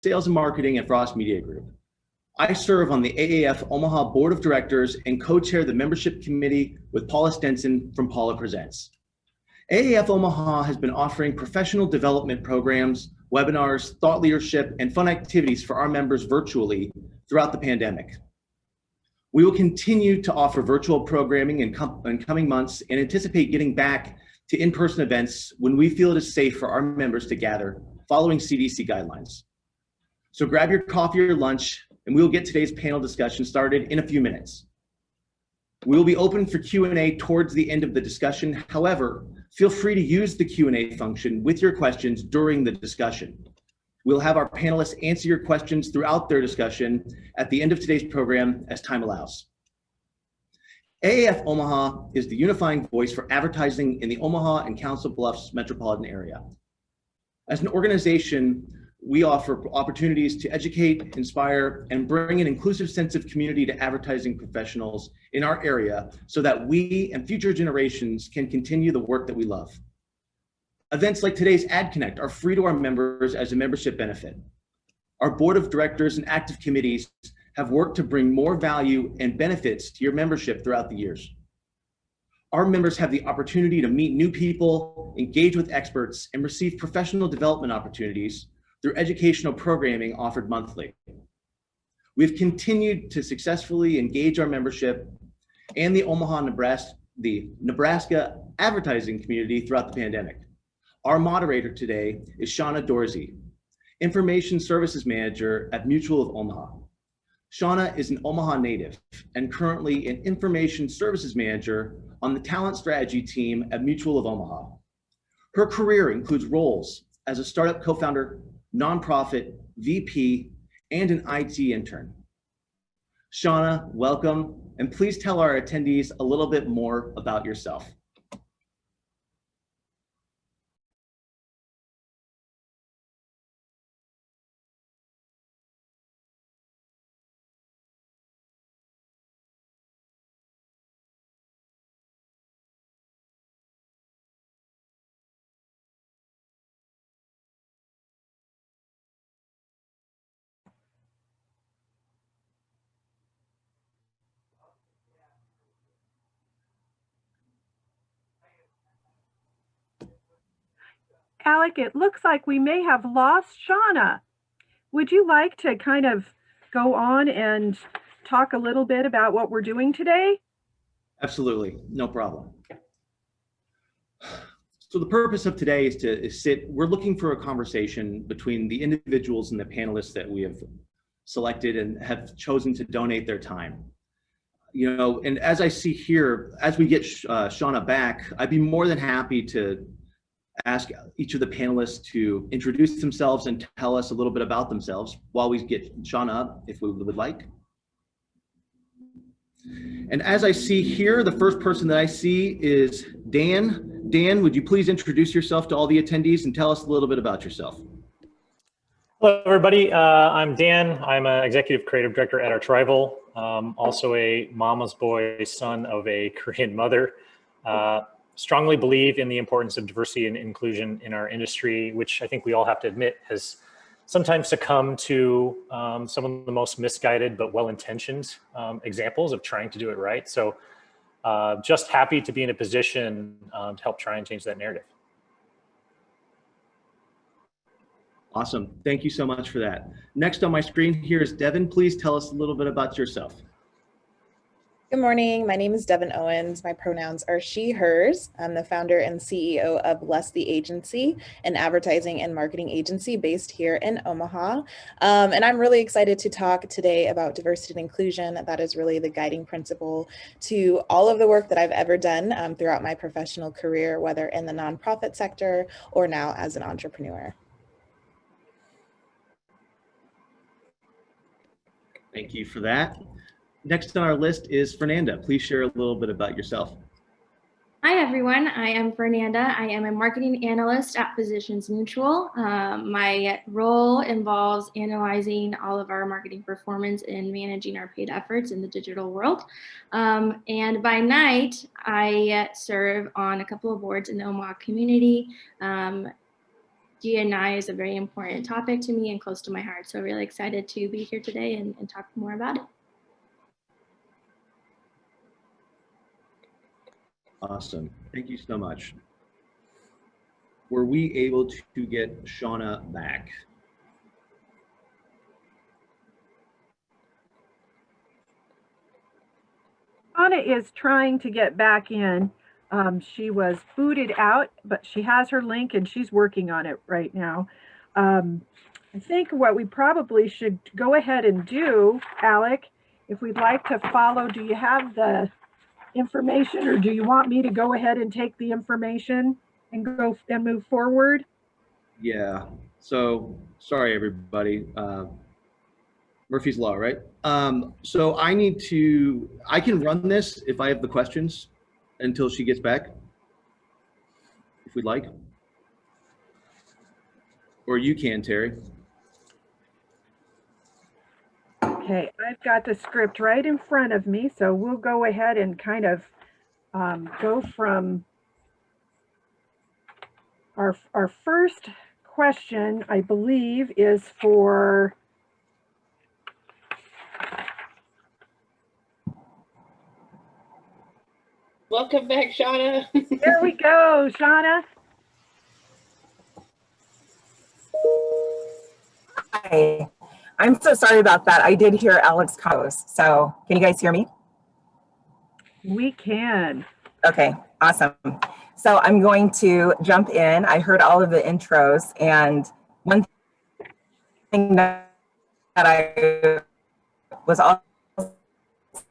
Sales and Marketing at Frost Media Group. I serve on the AAF Omaha Board of Directors and co-chair the membership committee with Paula Stenson from Paula Presents. AAF Omaha has been offering professional development programs, webinars, thought leadership, and fun activities for our members virtually throughout the pandemic. We will continue to offer virtual programming in coming months and anticipate getting back to in-person events when we feel it is safe for our members to gather following CDC guidelines. So grab your coffee or lunch, and we will get today's panel discussion started in a few minutes. We will be open for Q&A towards the end of the discussion. However, feel free to use the Q&A function with your questions during the discussion. We'll have our panelists answer your questions throughout their discussion at the end of today's program as time allows. AAF Omaha is the unifying voice for advertising in the Omaha and Council Bluffs metropolitan area. As an organization, we offer opportunities to educate, inspire, and bring an inclusive sense of community to advertising professionals in our area so that we and future generations can continue the work that we love. Events like today's Ad Connect are free to our members as a membership benefit. Our board of directors and active committees have worked to bring more value and benefits to your membership throughout the years. Our members have the opportunity to meet new people, engage with experts, and receive professional development opportunities through educational programming offered monthly. We've continued to successfully engage our membership and the Nebraska advertising community throughout the pandemic. Our moderator today is Shauna Dorsey, Information Services Manager at Mutual of Omaha. Shauna is an Omaha native and currently an Information Services Manager on the Talent Strategy team at Mutual of Omaha. Her career includes roles as a startup co-founder, nonprofit, VP, and an IT intern. Shauna, welcome, and please tell our attendees a little bit more about yourself. Alec, it looks like we may have lost Shauna. Would you like to kind of go on and talk a little bit about what we're doing today? Absolutely, no problem. So the purpose of today is we're looking for a conversation between the individuals and the panelists that we have selected and have chosen to donate their time. You know, and as I see here, as we get Shauna back, I'd be more than happy to ask each of the panelists to introduce themselves and tell us a little bit about themselves while we get Shauna up, if we would like. And as I see here, the first person that I see is Dan. Dan, would you please introduce yourself to all the attendees and tell us a little bit about yourself? Hello, everybody. I'm Dan. I'm an executive creative director at Arch Rival. Also a mama's boy, son of a Korean mother. Strongly believe in the importance of diversity and inclusion in our industry, which I think we all have to admit has sometimes succumbed to some of the most misguided but well-intentioned examples of trying to do it right. So just happy to be in a position to help try and change that narrative. Awesome. Thank you so much for that. Next on my screen here is Devin. Please tell us a little bit about yourself. Good morning. My name is Devin Owens. My pronouns are she, hers. I'm the founder and CEO of Less the Agency, an advertising and marketing agency based here in Omaha. And I'm really excited to talk today about diversity and inclusion. That is really the guiding principle to all of the work that I've ever done throughout my professional career, whether in the nonprofit sector or now as an entrepreneur. Thank you for that. Next on our list is Fernanda. Please share a little bit about yourself. Hi, everyone. I am Fernanda. I am a marketing analyst at Physicians Mutual. My role involves analyzing all of our marketing performance and managing our paid efforts in the digital world. And by night, I serve on a couple of boards in the Omaha community, D&I is a very important topic to me and close to my heart. So really excited to be here today and talk more about it. Awesome. Thank you so much. Were we able to get Shauna back? Shauna is trying to get back in. She was booted out, but she has her link and she's working on it right now. I think what we probably should go ahead and do, Alec, if we'd like to follow, do you have the information or do you want me to go ahead and take the information and go and move forward? Yeah. So sorry, everybody. Murphy's Law, right? So I can run this if I have the questions until she gets back, if we'd like. Or you can, Terry. Okay, I've got the script right in front of me, so we'll go ahead and kind of go from our first question, I believe, is for welcome back, Shauna. there we go, Shauna. Hi, I'm so sorry about that. I did hear Alex Coast. So can you guys hear me? We can. Okay, awesome. So I'm going to jump in. I heard all of the intros, and one thing that I was also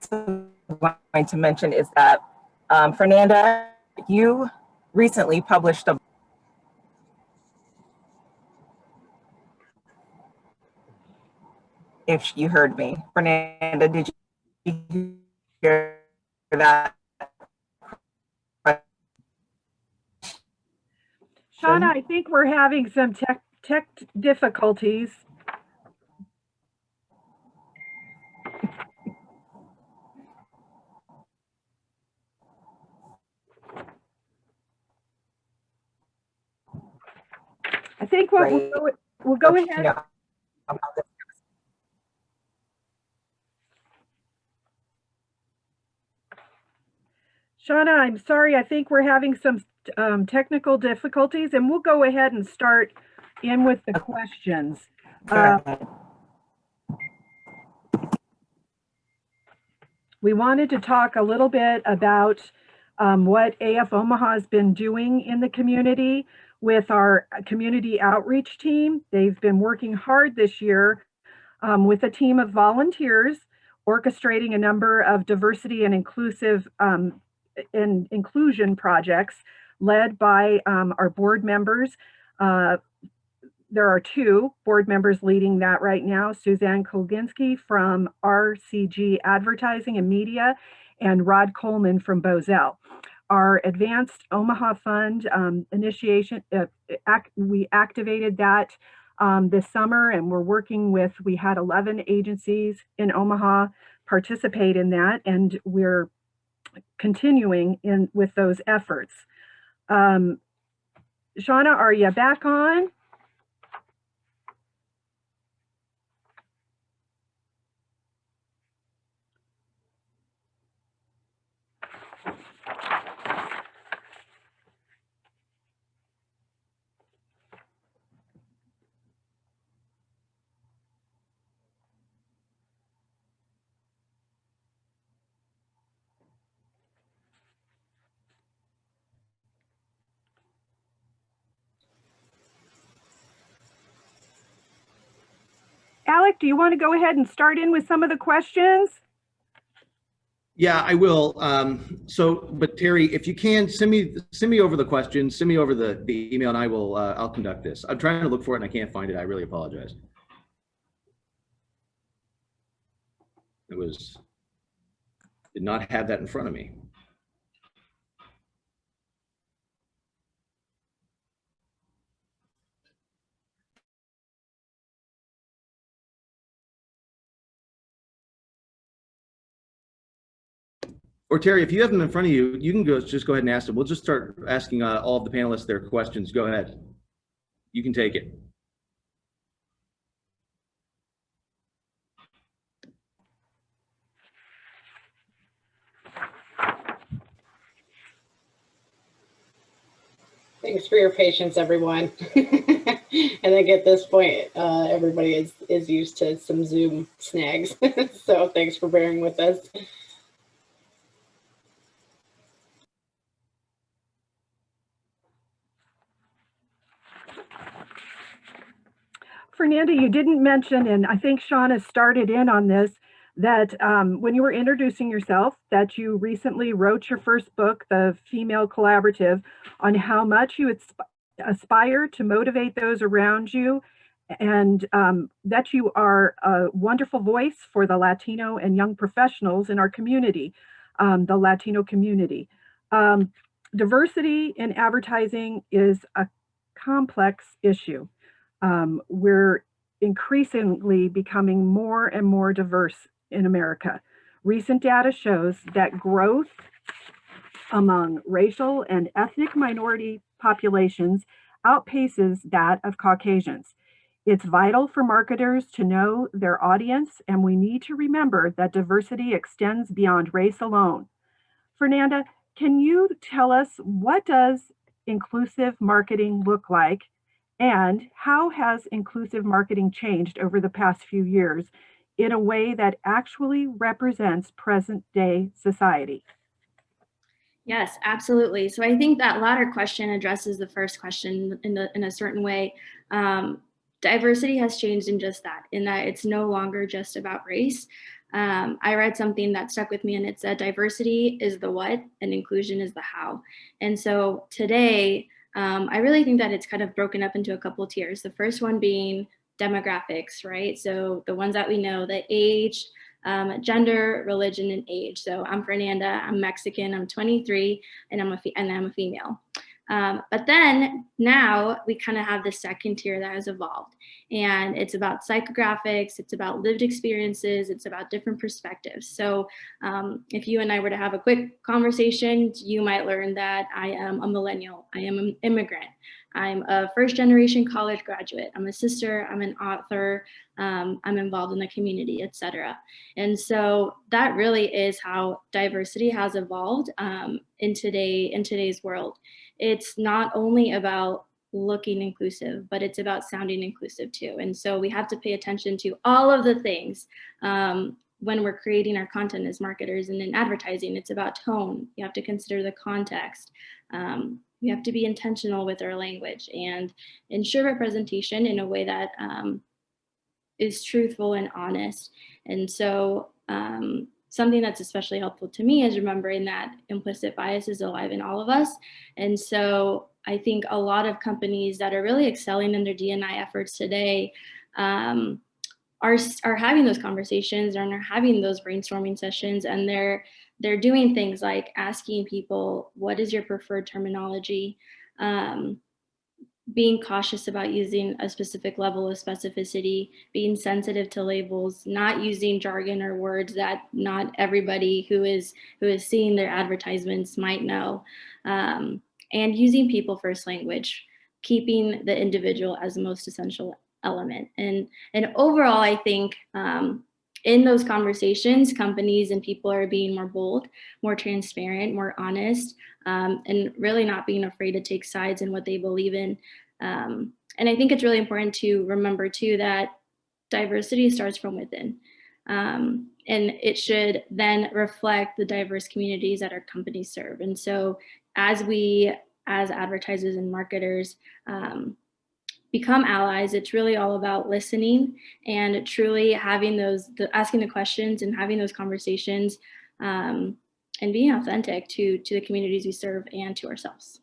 going to mention is that Fernanda, you recently published a if you heard me. Fernanda, did you hear that? Shauna, I think we're having some tech difficulties. I think what we'll go ahead. Yeah. Shauna, I'm sorry. I think we're having some technical difficulties, and we'll go ahead and start in with the questions. We wanted to talk a little bit about what AF Omaha has been doing in the community with our community outreach team. They've been working hard this year with a team of volunteers, orchestrating a number of diversity and inclusive and inclusion projects led by our board members. There are two board members leading that right now, Suzanne Kolginski from RCG Advertising and Media, and Rod Coleman from Bozell. Our Advanced Omaha Fund initiation, we activated that this summer, and we're working with, we had 11 agencies in Omaha participate in that, and we're continuing with those efforts. Shauna, are you back on? Alec, do you want to go ahead and start in with some of the questions? Yeah, I will. But Terry, if you can, send me over the questions, send me over the email, and I'll conduct this. I'm trying to look for it and I can't find it. I really apologize. Did not have that in front of me. Or Terry, if you have them in front of you, you can just go ahead and ask them. We'll just start asking all of the panelists their questions. Go ahead. You can take it. Thanks for your patience, everyone. I think at this point, everybody is used to some Zoom snags. So thanks for bearing with us. Fernanda, you didn't mention, and I think Shauna started in on this, that when you were introducing yourself, that you recently wrote your first book, The Female Collaborative, on how much you aspire to motivate those around you, and that you are a wonderful voice for the Latino and young professionals in our community, the Latino community. Diversity in advertising is a complex issue. We're increasingly becoming more and more diverse in America. Recent data shows that growth among racial and ethnic minority populations outpaces that of Caucasians. It's vital for marketers to know their audience, and we need to remember that diversity extends beyond race alone. Fernanda, can you tell us, what does inclusive marketing look like? And how has inclusive marketing changed over the past few years in a way that actually represents present day society? Yes, absolutely. So I think that latter question addresses the first question in a certain way. Diversity has changed in just that, in that it's no longer just about race. I read something that stuck with me, and it said diversity is the what and inclusion is the how. And so today, I really think that it's kind of broken up into a couple of tiers. The first one being demographics, right? So the ones that we know, the age, gender, religion, and age. So I'm Fernanda, I'm Mexican, I'm 23, and I'm a female. But then now we kind of have the second tier that has evolved, and it's about psychographics, it's about lived experiences, it's about different perspectives. So if you and I were to have a quick conversation, you might learn that I am a millennial, I am an immigrant, I'm a first generation college graduate, I'm a sister, I'm an author, I'm involved in the community, etc. And so that really is how diversity has evolved in today's world. It's not only about looking inclusive, but it's about sounding inclusive too. And so we have to pay attention to all of the things when we're creating our content as marketers. And in advertising, it's about tone. You have to consider the context. We have to be intentional with our language and ensure representation in a way that is truthful and honest. And so something that's especially helpful to me is remembering that implicit bias is alive in all of us. And so I think a lot of companies that are really excelling in their D&I efforts today are having those conversations and are having those brainstorming sessions, and they're doing things like asking people, what is your preferred terminology? Being cautious about using a specific level of specificity, being sensitive to labels, not using jargon or words that not everybody who is seeing their advertisements might know, and using people first language, keeping the individual as the most essential element. And overall, I think in those conversations, companies and people are being more bold, more transparent, more honest, and really not being afraid to take sides in what they believe in. And I think it's really important to remember too that diversity starts from within. And it should then reflect the diverse communities that our companies serve. And so as we, as advertisers and marketers, become allies, it's really all about listening and truly having asking the questions and having those conversations, and being authentic to the communities we serve and to ourselves.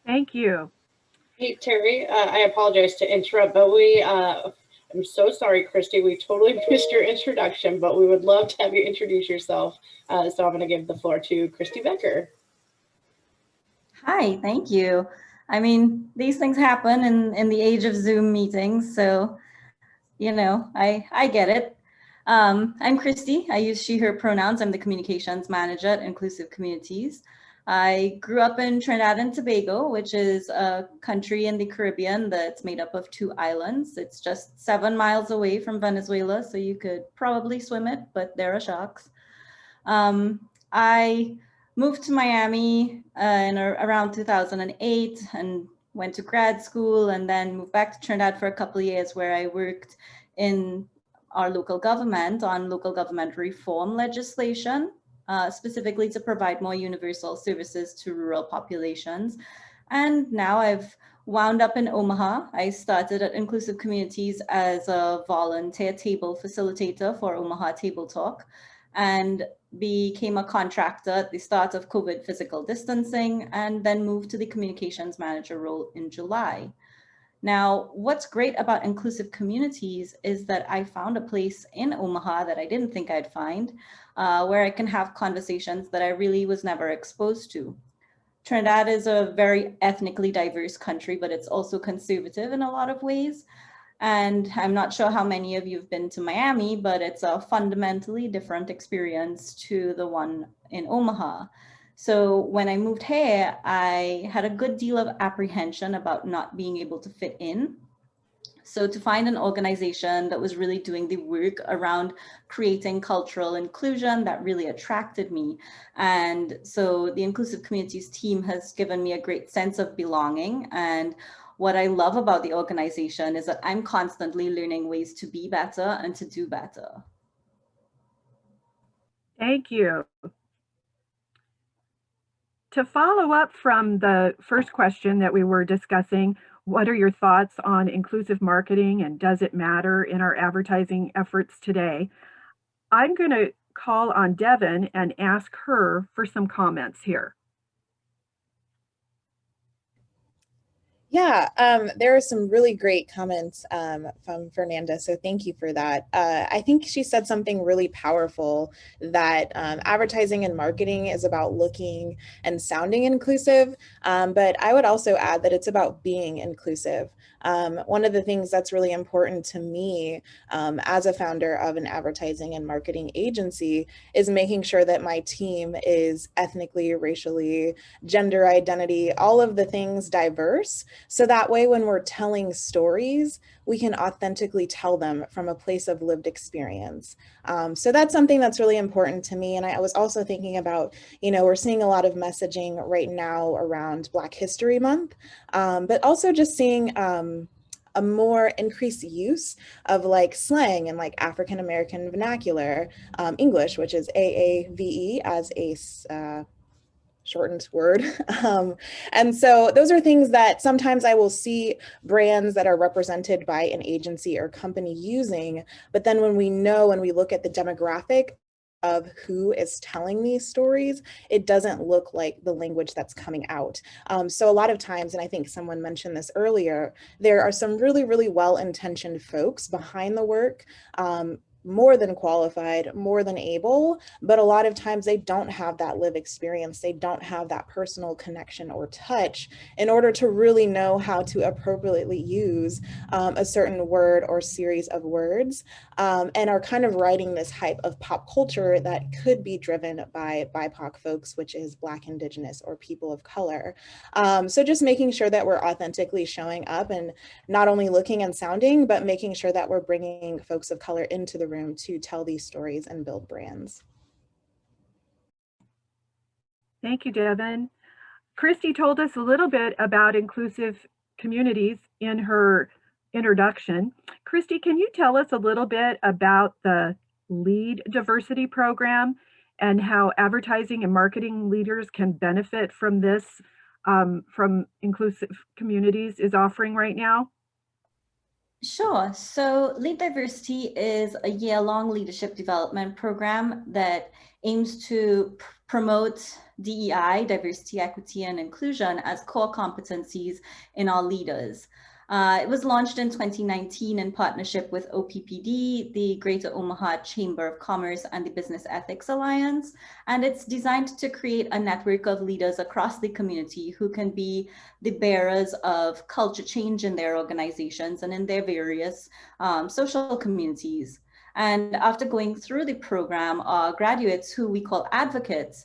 Thank you. Hey, Terry, I apologize to interrupt, but I'm so sorry, Christy, we totally missed your introduction, but we would love to have you introduce yourself. So I'm going to give the floor to Christy Becker. Hi, thank you. I mean, these things happen in the age of Zoom meetings, so, you know, I get it. I'm Christy. I use she, her pronouns. I'm the communications manager at Inclusive Communities. I grew up in Trinidad and Tobago, which is a country in the Caribbean that's made up of 2 islands. It's just 7 miles away from Venezuela, so you could probably swim it, but there are sharks. I moved to Miami around 2008 and went to grad school, and then moved back to Trinidad for a couple of years where I worked in our local government on local government reform legislation, specifically to provide more universal services to rural populations. And now I've wound up in Omaha. I started at Inclusive Communities as a volunteer table facilitator for Omaha Table Talk, and became a contractor at the start of COVID physical distancing, and then moved to the communications manager role in July. Now, what's great about Inclusive Communities is that I found a place in Omaha that I didn't think I'd find, where I can have conversations that I really was never exposed to. Trinidad is a very ethnically diverse country, but it's also conservative in a lot of ways. And I'm not sure how many of you have been to Miami, but it's a fundamentally different experience to the one in Omaha. So when I moved here, I had a good deal of apprehension about not being able to fit in. So to find an organization that was really doing the work around creating cultural inclusion, that really attracted me. And so the Inclusive Communities team has given me a great sense of belonging. And what I love about the organization is that I'm constantly learning ways to be better and to do better. Thank you. To follow up from the first question that we were discussing, what are your thoughts on inclusive marketing and does it matter in our advertising efforts today? I'm going to call on Devin and ask her for some comments here. Yeah, there are some really great comments from Fernanda, so thank you for that. I think she said something really powerful, that advertising and marketing is about looking and sounding inclusive, but I would also add that it's about being inclusive. One of the things that's really important to me as a founder of an advertising and marketing agency is making sure that my team is ethnically, racially, gender identity, all of the things diverse. So that way, when we're telling stories, we can authentically tell them from a place of lived experience. So that's something that's really important to me. And I was also thinking about, we're seeing a lot of messaging right now around Black History Month, but also just seeing a more increased use of like slang and like African American vernacular, English, which is AAVE as a shortened word. And so those are things that sometimes I will see brands that are represented by an agency or company using, but then when we look at the demographic of who is telling these stories, it doesn't look like the language that's coming out. So a lot of times, and I think someone mentioned this earlier, there are some really, really well-intentioned folks behind the work, more than qualified, more than able, but a lot of times they don't have that lived experience. They don't have that personal connection or touch in order to really know how to appropriately use a certain word or series of words, and are kind of writing this hype of pop culture that could be driven by BIPOC folks, which is Black, Indigenous, or people of color. So just making sure that we're authentically showing up and not only looking and sounding, but making sure that we're bringing folks of color into the room to tell these stories and build brands. Thank you, Devin. Christy told us a little bit about inclusive communities in her introduction. Christy, can you tell us a little bit about the LEAD diversity program and how advertising and marketing leaders can benefit from this, from Inclusive Communities is offering right now? Sure. So Lead Diversity is a year-long leadership development program that aims to promote DEI, diversity, equity, and inclusion as core competencies in our leaders. It was launched in 2019 in partnership with OPPD, the Greater Omaha Chamber of Commerce, and the Business Ethics Alliance. And it's designed to create a network of leaders across the community who can be the bearers of culture change in their organizations and in their various social communities. And after going through the program, our graduates, who we call advocates,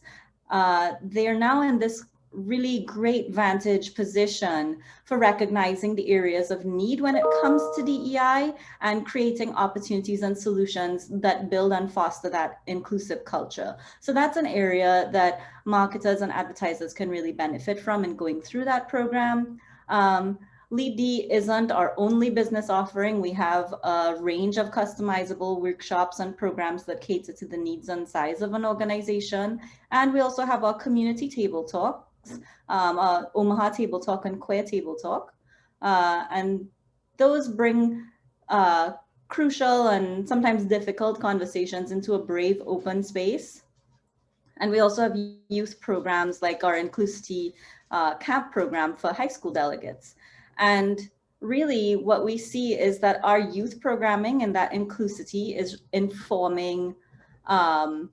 they are now in this really great vantage position for recognizing the areas of need when it comes to DEI and creating opportunities and solutions that build and foster that inclusive culture. So that's an area that marketers and advertisers can really benefit from in going through that program. Lead D isn't our only business offering. We have a range of customizable workshops and programs that cater to the needs and size of an organization. And we also have our community table talks, Omaha Table Talk and Queer Table Talk. And those bring crucial and sometimes difficult conversations into a brave, open space. And we also have youth programs like our Inclusity camp program for high school delegates. And really what we see is that our youth programming and that inclusivity is informing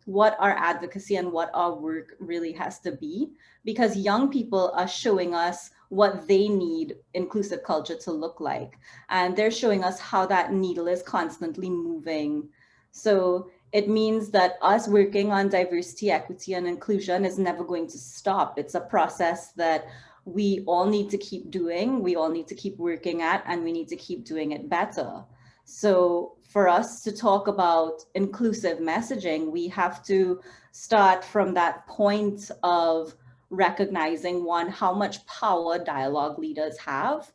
what our advocacy and what our work really has to be, because young people are showing us what they need inclusive culture to look like. And they're showing us how that needle is constantly moving. So it means that us working on diversity, equity, and inclusion is never going to stop. It's a process that we all need to keep doing, we all need to keep working at, and we need to keep doing it better. So for us to talk about inclusive messaging, we have to start from that point of recognizing, one, how much power dialogue leaders have,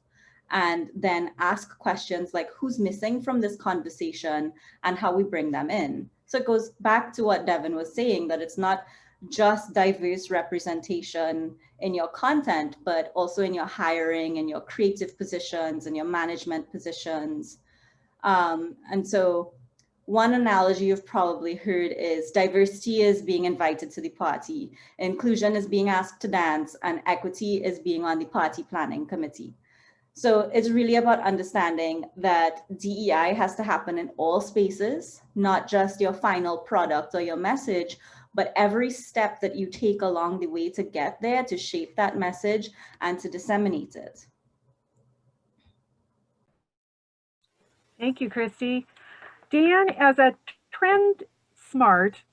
and then ask questions like who's missing from this conversation and how we bring them in. So it goes back to what Devin was saying, that it's not just diverse representation in your content, but also in your hiring and your creative positions and your management positions. And so one analogy you've probably heard is diversity is being invited to the party, inclusion is being asked to dance, and equity is being on the party planning committee. So it's really about understanding that DEI has to happen in all spaces, not just your final product or your message, but every step that you take along the way to get there, to shape that message and to disseminate it. Thank you, Christy. Dan, as a Trend Smart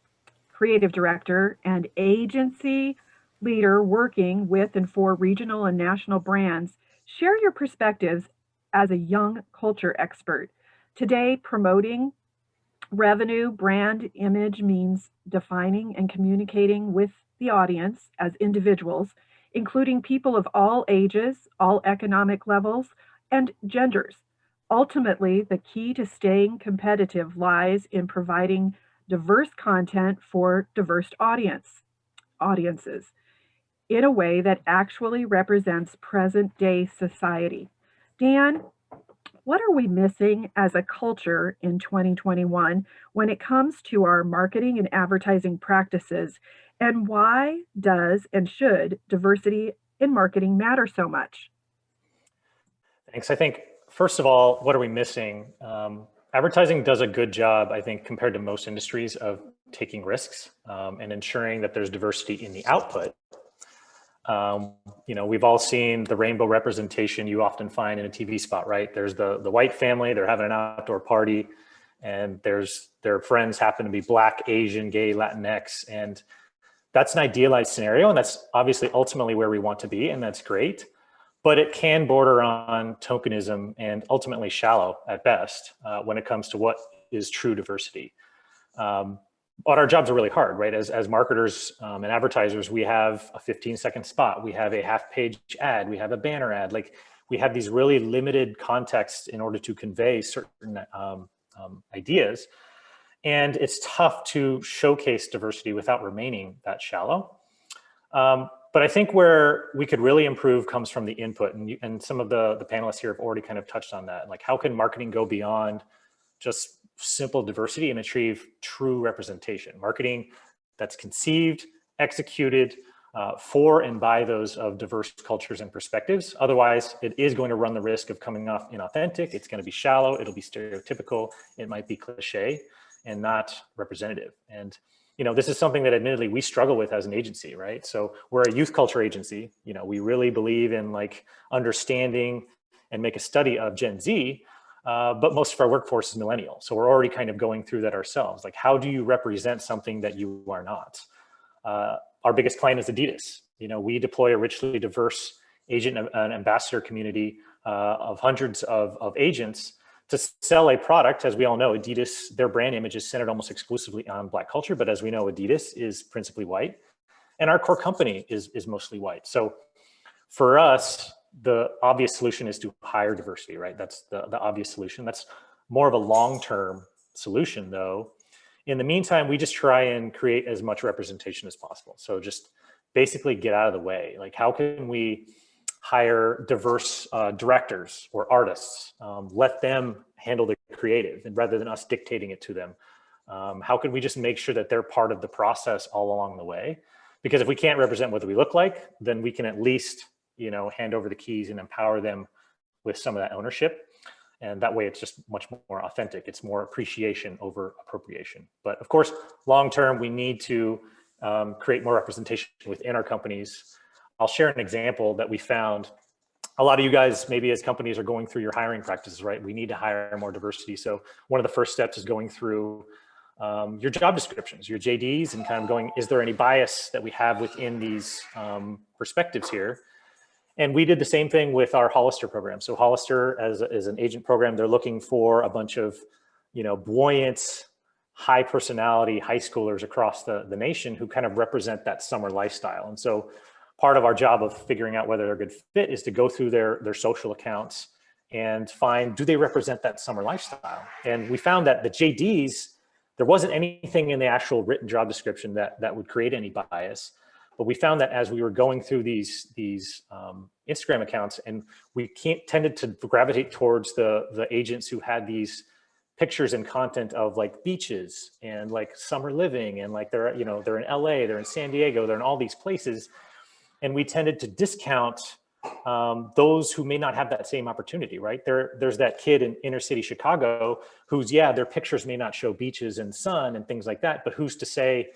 creative director and agency leader working with and for regional and national brands, share your perspectives as a young culture expert. Today, promoting revenue, brand image means defining and communicating with the audience as individuals, including people of all ages, all economic levels, and genders. Ultimately, the key to staying competitive lies in providing diverse content for diverse audiences in a way that actually represents present-day society. Dan, what are we missing as a culture in 2021 when it comes to our marketing and advertising practices? And why does and should diversity in marketing matter so much? Thanks. I think, first of all, what are we missing? Advertising does a good job, I think, compared to most industries, of taking risks and ensuring that there's diversity in the output. We've all seen the rainbow representation you often find in a TV spot, right? There's the white family, they're having an outdoor party, and their friends happen to be Black, Asian, gay, Latinx. And that's an idealized scenario. And that's obviously ultimately where we want to be. And that's great. But it can border on tokenism and ultimately shallow at best when it comes to what is true diversity. But our jobs are really hard, right? As marketers and advertisers, we have a 15-second spot, we have a half-page ad, we have a banner ad. Like, we have these really limited contexts in order to convey certain ideas. And it's tough to showcase diversity without remaining that shallow. But I think where we could really improve comes from the input. And some of the panelists here have already kind of touched on that. Like, how can marketing go beyond just simple diversity and achieve true representation? Marketing that's conceived, executed for and by those of diverse cultures and perspectives. Otherwise, it is going to run the risk of coming off inauthentic. It's going to be shallow. It'll be stereotypical. It might be cliche and not representative. And this is something that admittedly we struggle with as an agency, right? So we're a youth culture agency. We really believe in like understanding and make a study of Gen Z, but most of our workforce is millennial. So we're already kind of going through that ourselves. Like, how do you represent something that you are not? our biggest client is Adidas. You know, we deploy a richly diverse agent and ambassador community of hundreds of agents to sell a product. As we all know, Adidas, their brand image is centered almost exclusively on Black culture, but as we know, Adidas is principally white, and our core company is mostly white. So for us, the obvious solution is to hire diversity, right? That's the obvious solution. That's more of a long-term solution, though. In the meantime, we just try and create as much representation as possible. So just basically get out of the way. Like, how can we hire diverse directors or artists, let them handle the creative, and rather than us dictating it to them? How can we just make sure that they're part of the process all along the way? Because if we can't represent what we look like, then we can at least, you know, hand over the keys and empower them with some of that ownership. And that way it's just much more authentic. It's more appreciation over appropriation. But of course, long-term, we need to create more representation within our companies. I'll share an example that we found. A lot of you guys, maybe as companies, are going through your hiring practices, right? We need to hire more diversity. So one of the first steps is going through your job descriptions, your JDs, and kind of going, is there any bias that we have within these perspectives here? And we did the same thing with our Hollister program. So Hollister, as an agent program, they're looking for a bunch of, you know, buoyant, high personality high schoolers across the nation who kind of represent that summer lifestyle. And so part of our job of figuring out whether they're a good fit is to go through their social accounts and find, do they represent that summer lifestyle? And we found that the JDs, there wasn't anything in the actual written job description that would create any bias. But we found that as we were going through these Instagram accounts, and we tended to gravitate towards the agents who had these pictures and content of like beaches and like summer living, and like they're in LA, they're in San Diego, they're in all these places. And we tended to discount those who may not have that same opportunity, right? There's that kid in inner city Chicago who's, yeah, their pictures may not show beaches and sun and things like that, but who's to say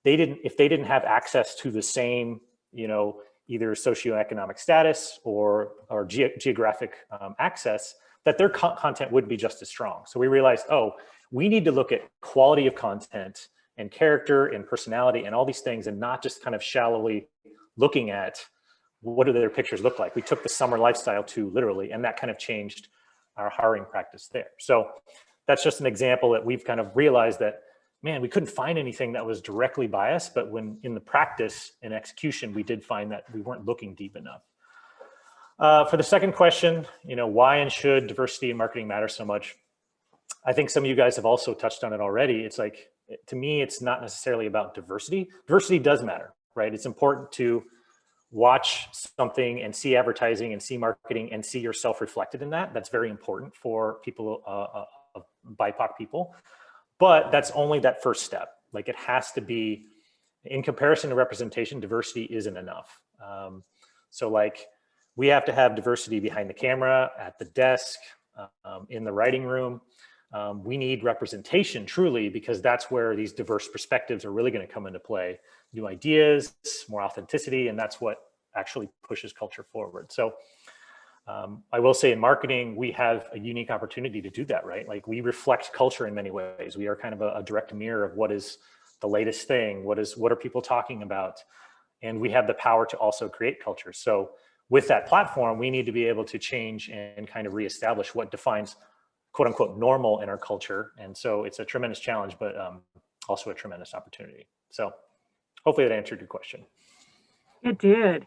if they didn't have access to the same, you know, either socioeconomic status or geographic access, that their content would be just as strong. So we realized, oh, we need to look at quality of content and character and personality and all these things, and not just kind of shallowly looking at what do their pictures look like. We took the summer lifestyle too literally, and that kind of changed our hiring practice there. So that's just an example that we've kind of realized that, man, we couldn't find anything that was directly biased, but when in the practice and execution, we did find that we weren't looking deep enough. For the second question, you know, why and should diversity in marketing matter so much? I think some of you guys have also touched on it already. It's like, to me, it's not necessarily about diversity. Diversity does matter, right? It's important to watch something and see advertising and see marketing and see yourself reflected in that. That's very important for people, BIPOC people. But that's only that first step. Like, it has to be, in comparison to representation, diversity isn't enough. So like, we have to have diversity behind the camera, at the desk, in the writing room. We need representation truly, because that's where these diverse perspectives are really going to come into play. New ideas, more authenticity, and that's what actually pushes culture forward. So I will say in marketing, we have a unique opportunity to do that, right? Like, we reflect culture in many ways. We are kind of a direct mirror of what is the latest thing, what are people talking about, and we have the power to also create culture. So with that platform, we need to be able to change and kind of reestablish what defines quote unquote normal in our culture. And so it's a tremendous challenge, but also a tremendous opportunity. So hopefully that answered your question. It did.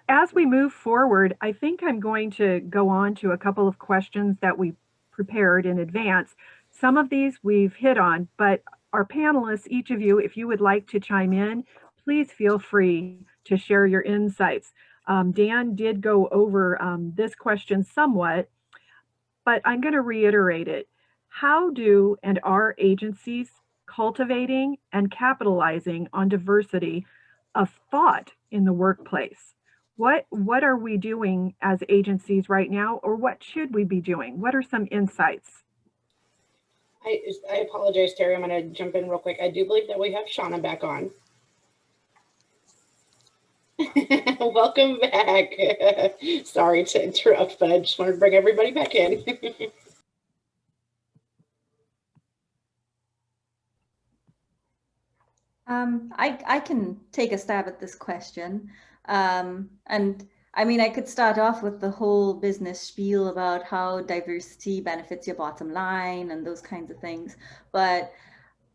As we move forward, I think I'm going to go on to a couple of questions that we prepared in advance. Some of these we've hit on, but our panelists, each of you, if you would like to chime in, please feel free to share your insights. Dan did go over this question somewhat, but I'm going to reiterate it. How do and are agencies cultivating and capitalizing on diversity of thought in the workplace? What are we doing as agencies right now, or what should we be doing? What are some insights? I apologize, Terry. I'm going to jump in real quick. I do believe that we have Shauna back on. Welcome back. Sorry to interrupt, but I just wanted to bring everybody back in. I can take a stab at this question. And I mean, I could start off with the whole business spiel about how diversity benefits your bottom line and those kinds of things. But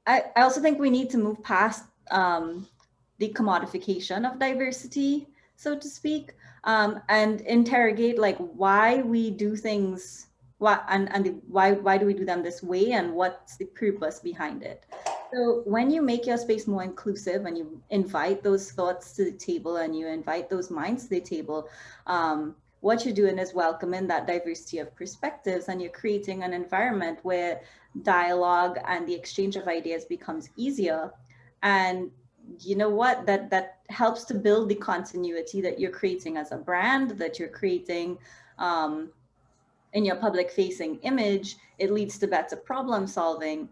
I also think we need to move past the commodification of diversity, so to speak, and interrogate like why we do things, why do we do them this way, and what's the purpose behind it. So when you make your space more inclusive and you invite those thoughts to the table and you invite those minds to the table, what you're doing is welcoming that diversity of perspectives, and you're creating an environment where dialogue and the exchange of ideas becomes easier. And you know what, that helps to build the continuity that you're creating as a brand, that you're creating in your public facing image. It leads to better problem solving,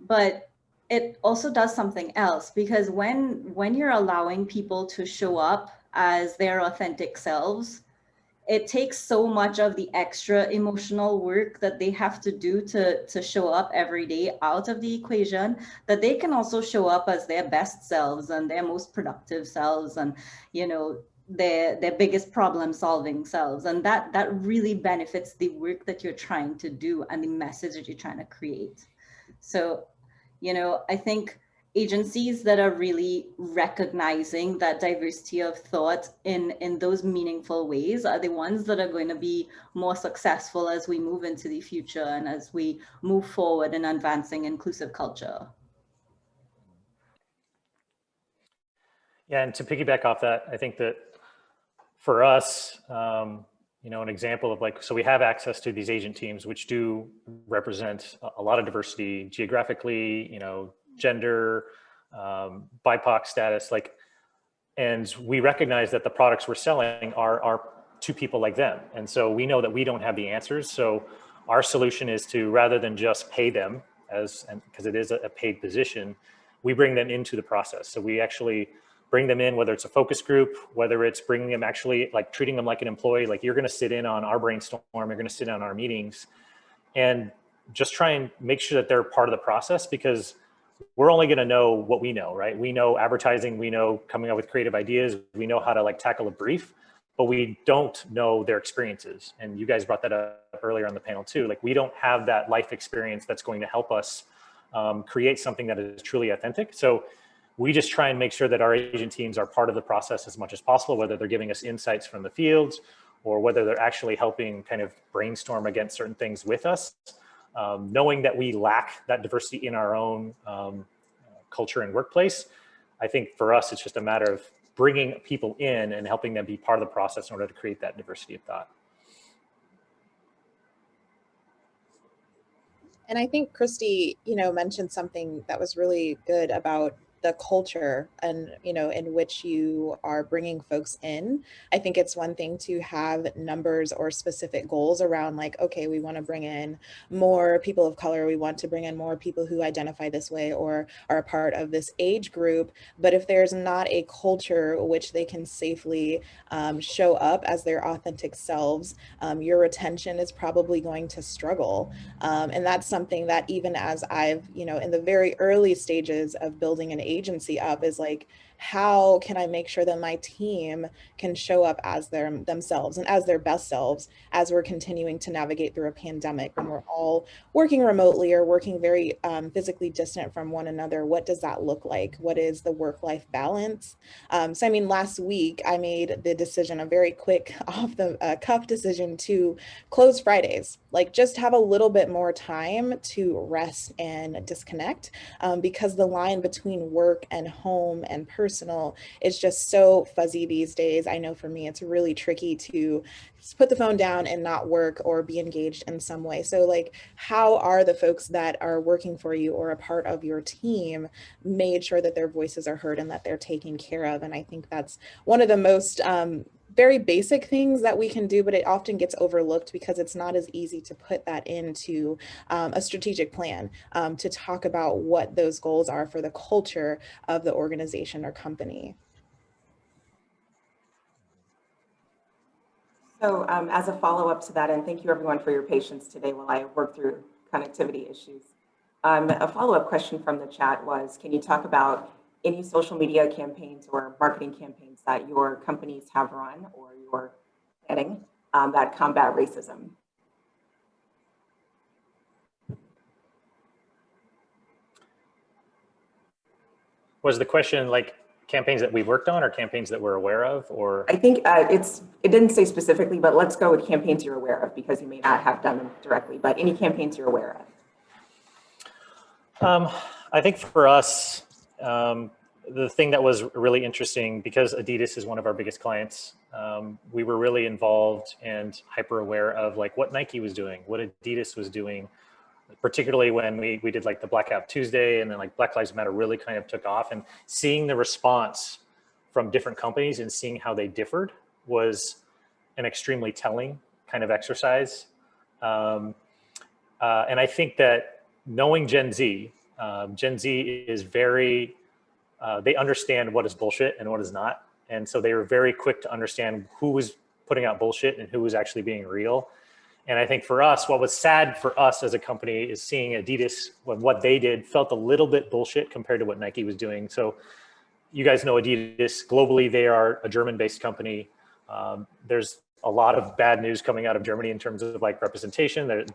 but it also does something else, because when you're allowing people to show up as their authentic selves, it takes so much of the extra emotional work that they have to do to show up every day out of the equation, that they can also show up as their best selves and their most productive selves, and you know, their biggest problem solving selves. And that really benefits the work that you're trying to do and the message that you're trying to create. So, you know, I think agencies that are really recognizing that diversity of thought in those meaningful ways are the ones that are going to be more successful as we move into the future and as we move forward in advancing inclusive culture. Yeah, and to piggyback off that, I think that for us, you know, an example of like, so we have access to these agent teams, which do represent a lot of diversity geographically, you know, gender, BIPOC status, like, and we recognize that the products we're selling are to people like them. And so we know that we don't have the answers. So our solution is to, rather than just pay them because it is a paid position, we bring them into the process. So we actually bring them in, whether it's a focus group, whether it's bringing them actually like treating them like an employee, like you're going to sit in on our brainstorm, you're going to sit in on our meetings, and just try and make sure that they're part of the process, because we're only going to know what we know, right? We know advertising, we know coming up with creative ideas, we know how to like tackle a brief, but we don't know their experiences. And you guys brought that up earlier on the panel too. Like we don't have that life experience that's going to help us create something that is truly authentic. So we just try and make sure that our agent teams are part of the process as much as possible, whether they're giving us insights from the fields or whether they're actually helping kind of brainstorm against certain things with us. Knowing that we lack that diversity in our own culture and workplace, I think for us, it's just a matter of bringing people in and helping them be part of the process in order to create that diversity of thought. And I think Christy, you know, mentioned something that was really good about the culture and, you know, in which you are bringing folks in. I think it's one thing to have numbers or specific goals around like, okay, we want to bring in more people of color. We want to bring in more people who identify this way or are a part of this age group. But if there's not a culture which they can safely show up as their authentic selves, your retention is probably going to struggle. And that's something that even as I've, you know, in the very early stages of building an agency up is like, how can I make sure that my team can show up as themselves and as their best selves as we're continuing to navigate through a pandemic when we're all working remotely or working very physically distant from one another? What does that look like? What is the work-life balance? So I mean, last week I made the decision, a very quick off the cuff decision, to close Fridays, like just have a little bit more time to rest and disconnect, because the line between work and home and personal is just so fuzzy these days. I know for me, it's really tricky to put the phone down and not work or be engaged in some way. So like, how are the folks that are working for you or a part of your team made sure that their voices are heard and that they're taken care of? And I think that's one of the most very basic things that we can do, but it often gets overlooked because it's not as easy to put that into a strategic plan to talk about what those goals are for the culture of the organization or company. So as a follow-up to that, and thank you everyone for your patience today while I work through connectivity issues. A follow-up question from the chat was, can you talk about any social media campaigns or marketing campaigns that your companies have run or you're planning that combat racism? Was the question like campaigns that we worked on or campaigns that we're aware of, or? I think it didn't say specifically, but let's go with campaigns you're aware of because you may not have done them directly, but any campaigns you're aware of. I think for us, the thing that was really interesting, because Adidas is one of our biggest clients, we were really involved and hyper aware of like what Nike was doing, what Adidas was doing, particularly when we did like the Blackout Tuesday and then like Black Lives Matter really kind of took off, and seeing the response from different companies and seeing how they differed was an extremely telling kind of exercise. And I think that knowing Gen Z is very, they understand what is bullshit and what is not. And so they were very quick to understand who was putting out bullshit and who was actually being real. And I think for us, what was sad for us as a company is seeing Adidas, when what they did felt a little bit bullshit compared to what Nike was doing. So you guys know Adidas, globally, they are a German-based company. There's a lot of bad news coming out of Germany in terms of like representation. And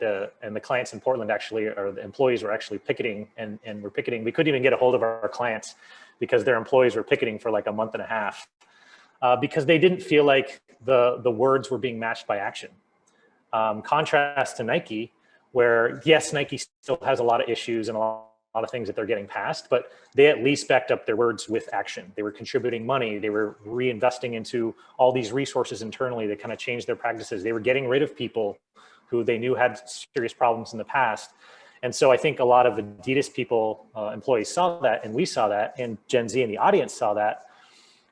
the clients in Portland actually, or the employees were actually picketing and were picketing. We couldn't even get a hold of our clients because their employees were picketing for like a month and a half because they didn't feel like the words were being matched by action. Contrast to Nike, where yes, Nike still has a lot of issues and a lot of things that they're getting past, but they at least backed up their words with action. They were contributing money. They were reinvesting into all these resources internally that kind of changed their practices. They were getting rid of people who they knew had serious problems in the past. And so I think a lot of Adidas people, employees saw that, and we saw that, and Gen Z and the audience saw that.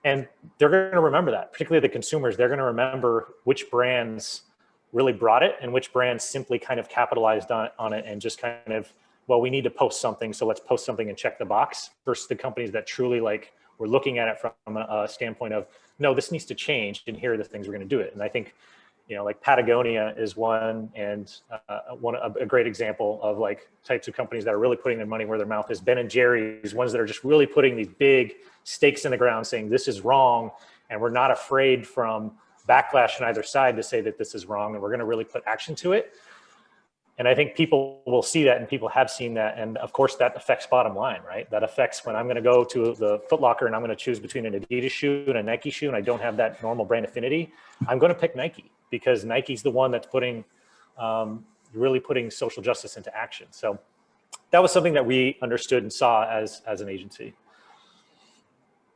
And they're going to remember that, particularly the consumers. They're going to remember which brands really brought it and which brands simply kind of capitalized on it and just kind of, well, we need to post something, so let's post something and check the box, versus the companies that truly like were looking at it from a standpoint of, no, this needs to change, and here are the things we're going to do it. And I think, you know, like Patagonia is one, and a great example of like types of companies that are really putting their money where their mouth is. Ben & Jerry's, ones that are just really putting these big stakes in the ground saying this is wrong, and we're not afraid from backlash on either side to say that this is wrong, and we're going to really put action to it. And I think people will see that, and people have seen that. And of course that affects bottom line, right? That affects when I'm going to go to the Foot Locker and I'm going to choose between an Adidas shoe and a Nike shoe, and I don't have that normal brand affinity. I'm going to pick Nike because Nike's the one that's putting, really putting social justice into action. So that was something that we understood and saw as an agency.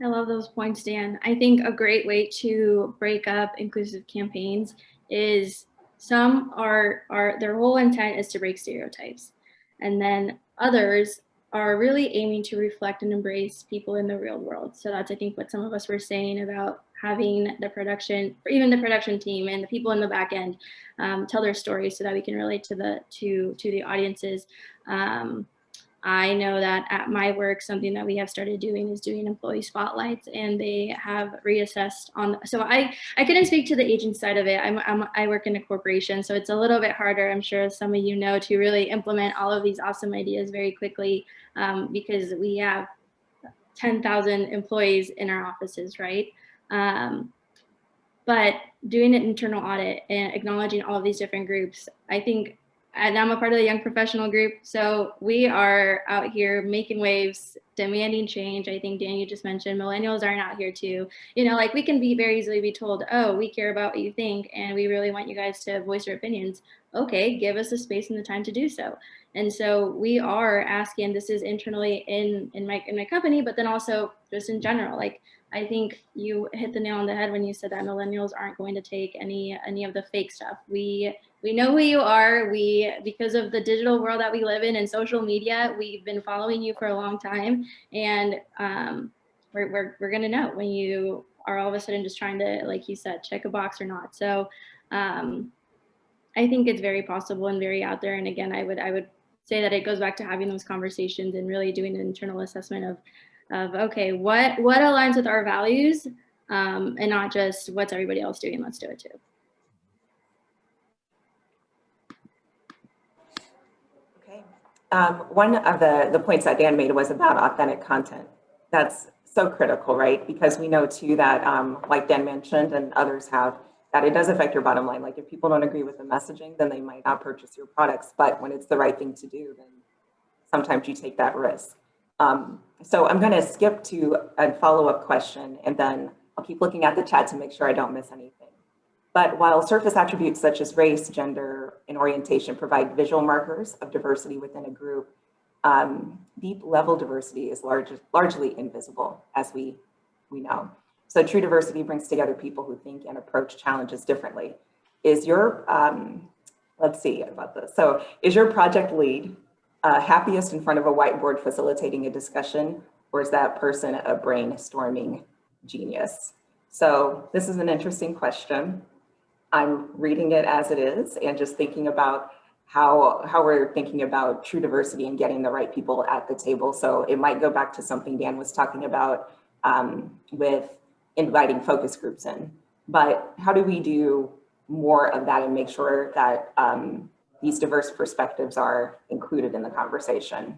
I love those points, Dan. I think a great way to break up inclusive campaigns is some are their whole intent is to break stereotypes. And then others are really aiming to reflect and embrace people in the real world. So that's, I think, what some of us were saying about having the production, or even the production team and the people in the back end tell their stories so that we can relate to the audiences. I know that at my work, something that we have started doing is doing employee spotlights, and they have reassessed on. So I couldn't speak to the agent side of it. I work in a corporation, so it's a little bit harder, I'm sure some of you know, to really implement all of these awesome ideas very quickly because we have 10,000 employees in our offices, right? But doing an internal audit and acknowledging all of these different groups, I think. And I'm a part of the young professional group. So we are out here making waves, demanding change. I think, Dan, you just mentioned millennials aren't out here too. You know, like we can be very easily be told, oh, we care about what you think and we really want you guys to voice your opinions. Okay, give us the space and the time to do so. And so we are asking, this is internally in my company, but then also just in general, like I think you hit the nail on the head when you said that millennials aren't going to take any of the fake stuff. We know who you are. Because of the digital world that we live in and social media, we've been following you for a long time, and we're gonna know when you are all of a sudden just trying to, like you said, check a box or not. So I think it's very possible and very out there. And again, I would say that it goes back to having those conversations and really doing an internal assessment of okay, what aligns with our values, and not just what's everybody else doing, let's do it too. Okay. One of the points that Dan made was about authentic content. That's so critical, right? Because we know too that, like Dan mentioned and others have, that it does affect your bottom line. Like if people don't agree with the messaging, then they might not purchase your products. But when it's the right thing to do, then sometimes you take that risk. So I'm going to skip to a follow-up question, and then I'll keep looking at the chat to make sure I don't miss anything. But while surface attributes such as race, gender, and orientation provide visual markers of diversity within a group, deep level diversity is largely invisible, as we know. So true diversity brings together people who think and approach challenges differently. Is your, let's see about this. So is your project lead happiest in front of a whiteboard facilitating a discussion, or is that person a brainstorming genius? So this is an interesting question. I'm reading it as it is and just thinking about how we're thinking about true diversity and getting the right people at the table. So it might go back to something Dan was talking about with inviting focus groups in. But how do we do more of that and make sure that these diverse perspectives are included in the conversation?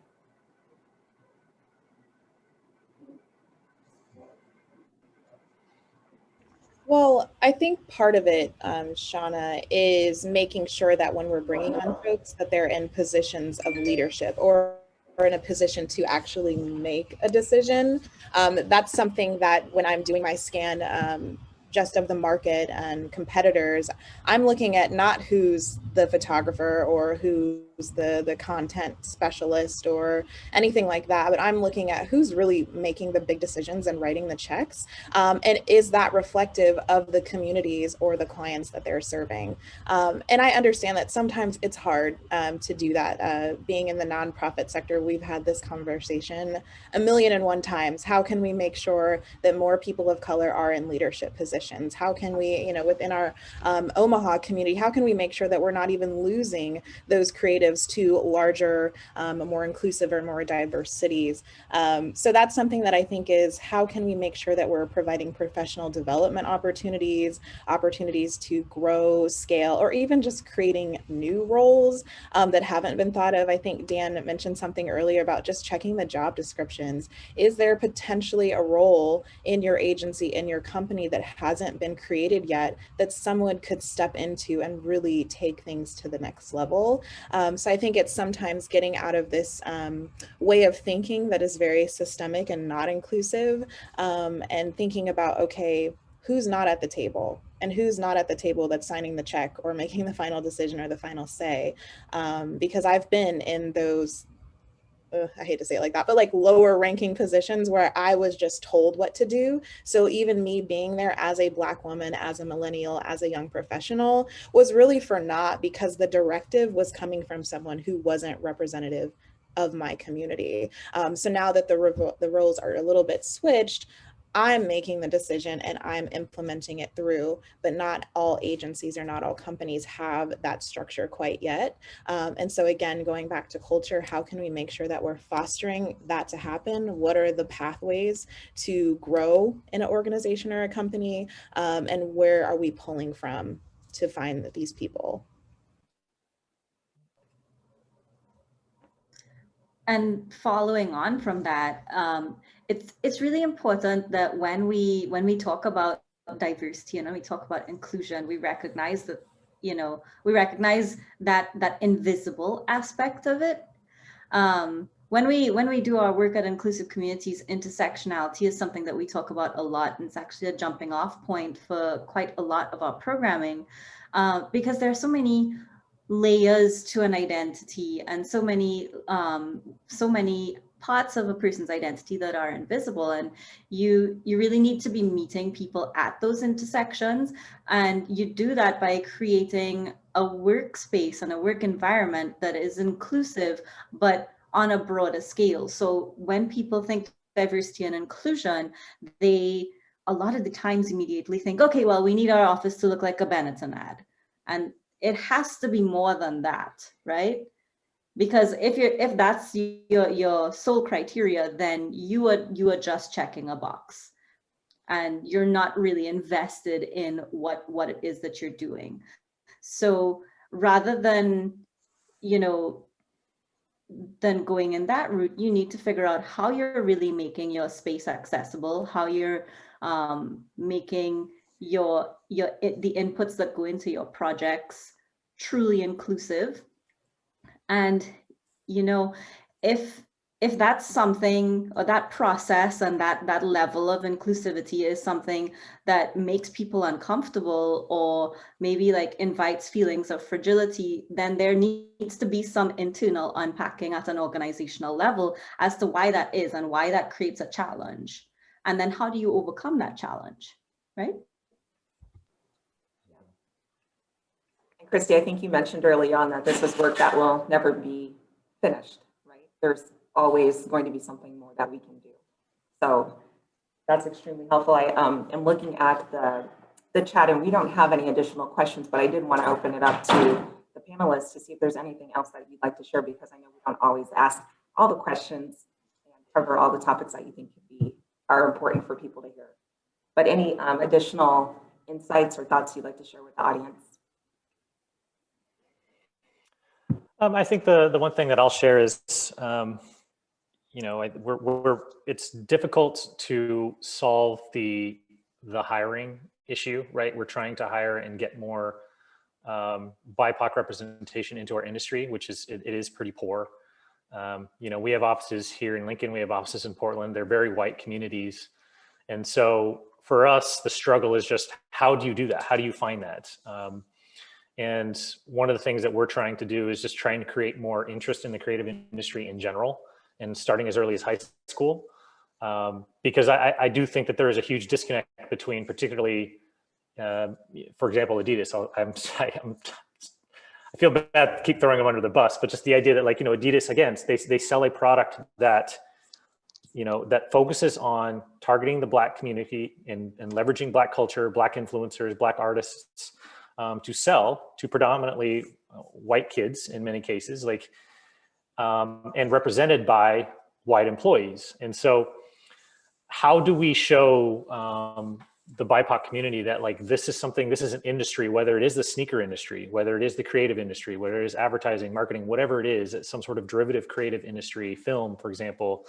Well, I think part of it, Shauna, is making sure that when we're bringing on folks, that they're in positions of leadership or in a position to actually make a decision. That's something that when I'm doing my scan, just of the market and competitors, I'm looking at not who's the photographer or who's the content specialist or anything like that, but I'm looking at who's really making the big decisions and writing the checks. And is that reflective of the communities or the clients that they're serving? And I understand that sometimes it's hard to do that. Being in the nonprofit sector, we've had this conversation 1,000,001 times. How can we make sure that more people of color are in leadership positions? How can we, within our Omaha community, how can we make sure that we're not even losing those creatives to larger, more inclusive or more diverse cities? So that's something that I think is, how can we make sure that we're providing professional development opportunities to grow, scale, or even just creating new roles that haven't been thought of? I think Dan mentioned something earlier about just checking the job descriptions. Is there potentially a role in your agency, in your company, that hasn't been created yet that someone could step into and really take things to the next level? So I think it's sometimes getting out of this way of thinking that is very systemic and not inclusive, and thinking about, okay, who's not at the table? And who's not at the table that's signing the check or making the final decision or the final say? Because I've been in those, I hate to say it like that, but like lower ranking positions where I was just told what to do. So even me being there as a Black woman, as a millennial, as a young professional was really for naught, because the directive was coming from someone who wasn't representative of my community. So now that the roles are a little bit switched, I'm making the decision and I'm implementing it through, but not all agencies or not all companies have that structure quite yet. And so again, going back to culture, how can we make sure that we're fostering that to happen? What are the pathways to grow in an organization or a company? And where are we pulling from to find these people? And following on from that, it's really important that when we talk about diversity and when we talk about inclusion, we recognize that, we recognize that invisible aspect of it. When we do our work at Inclusive Communities, intersectionality is something that we talk about a lot, and it's actually a jumping off point for quite a lot of our programming, because there are so many layers to an identity and so many parts of a person's identity that are invisible, and you really need to be meeting people at those intersections, and you do that by creating a workspace and a work environment that is inclusive but on a broader scale. So when people think diversity and inclusion, they a lot of the times immediately think, okay, well, we need our office to look like a Benetton ad, and it has to be more than that, right? Because if that's your sole criteria, then you are just checking a box, and you're not really invested in what it is that you're doing. So rather than then going in that route, you need to figure out how you're really making your space accessible, how you're making the inputs that go into your projects truly inclusive. And, you know, if that's something, or that process and that level of inclusivity is something that makes people uncomfortable, or maybe like invites feelings of fragility, then there needs to be some internal unpacking at an organizational level as to why that is and why that creates a challenge. And then how do you overcome that challenge, right? And Christy, I think you mentioned early on that this is work that will never be finished, right? There's always going to be something more that we can do. So that's extremely helpful. I am looking at the chat, and we don't have any additional questions, but I did want to open it up to the panelists to see if there's anything else that you'd like to share, because I know we don't always ask all the questions and cover all the topics that you think are important for people to hear. But any additional insights or thoughts you'd like to share with the audience? I think the one thing that I'll share is, you know, it's difficult to solve the hiring issue, right? We're trying to hire and get more BIPOC representation into our industry, which is, it is pretty poor. You know, we have offices here in Lincoln, we have offices in Portland, they're very white communities. And so for us, the struggle is just, how do you do that? How do you find that? And one of the things that we're trying to do is just trying to create more interest in the creative industry in general, and starting as early as high school. Because I do think that there is a huge disconnect between, particularly, for example, Adidas. I feel bad to keep throwing them under the bus, but just the idea that, like, you know, Adidas, again, they sell a product that, you know, that focuses on targeting the Black community and leveraging Black culture, Black influencers, Black artists, to sell to predominantly white kids in many cases, like, and represented by white employees. And so how do we show the BIPOC community that, like, this is something, this is an industry, whether it is the sneaker industry, whether it is the creative industry, whether it is advertising, marketing, whatever it is, it's some sort of derivative creative industry, film, for example,